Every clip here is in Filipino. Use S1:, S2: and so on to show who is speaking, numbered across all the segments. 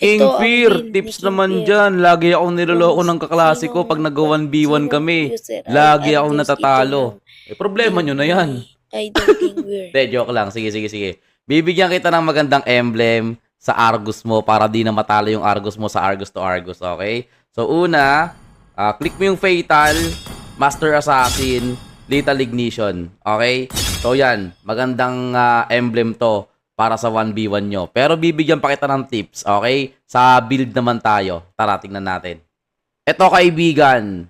S1: King
S2: Ito ang
S1: Fear,
S2: build ni
S1: tips
S2: King
S1: naman
S2: Fear.
S1: dyan. Lagi akong niloloko
S2: Kung
S1: ng kaklase ko pag nag-1v1 kami. Lagi akong natatalo. Eh, problema nyo na yan.
S2: Idol King Fear.
S1: De, joke lang. Sige, sige, sige. Bibigyan kita ng magandang emblem sa Argus mo para di na matalo yung Argus mo sa Argus to Argus, okay? So, una, click mo yung Fatal, Master Assassin, Lethal Ignition, okay? So, yan. Magandang emblem to para sa 1v1 nyo. Pero bibigyan pa kita ng tips, okay? Sa build naman tayo. Tara, tingnan natin. Ito, kaibigan.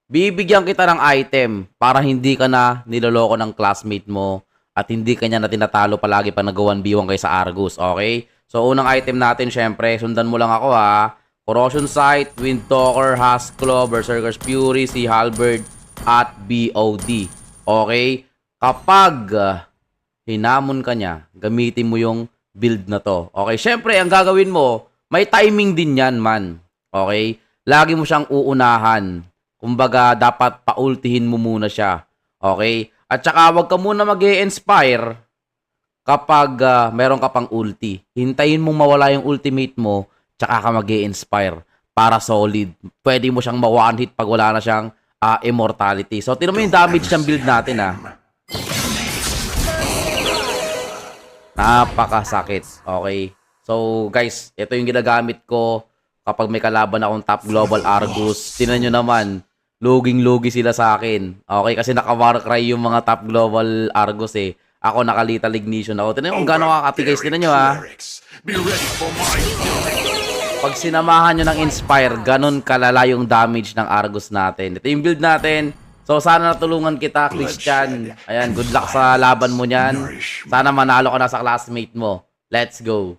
S1: Bibigyan kita ng item para hindi ka na niloloko ng classmate mo at hindi kanya na tinatalo palagi pag nag-1v1 kayo sa Argus, okay? So, unang item natin, syempre, sundan mo lang ako ha. Corrosion Sight, Windtalker, Huskclaw, Berserker's Fury, Sea Halberd, at BOD. Okay? Kapag hinamon ka niya, gamitin mo yung build na to. Okay? Syempre, ang gagawin mo, may timing din yan, man. Okay? Lagi mo siyang uunahan. Kumbaga, dapat paultihin mo muna siya. Okay? At saka, wag ka muna mag-e-inspire kapag meron ka pang ulti. Hintayin mong mawala yung ultimate mo, tsaka ka mag-e-inspire para solid. Pwede mo siyang ma-one hit pag wala na siyang immortality. So, tinan mo yung damage ng build natin, ha. Napakasakit. Okay? So, guys, ito yung ginagamit ko kapag may kalaban akong top global Argus. Tinan nyo naman, luging-lugi sila sa akin. Okay? Kasi naka-Warcry yung mga top global Argus, eh. Ako naka-Lethal Ignition ako. Tinan nyo kung gano'ng kakati, guys. Tinan nyo, ha. Pag sinamahan nyo ng Inspire, ganun kalala yung damage ng Argus natin. Ito yung build natin. So, sana natulungan kita, Christian. Ayan, good luck sa laban mo niyan. Sana manalo ka na sa classmate mo. Let's go.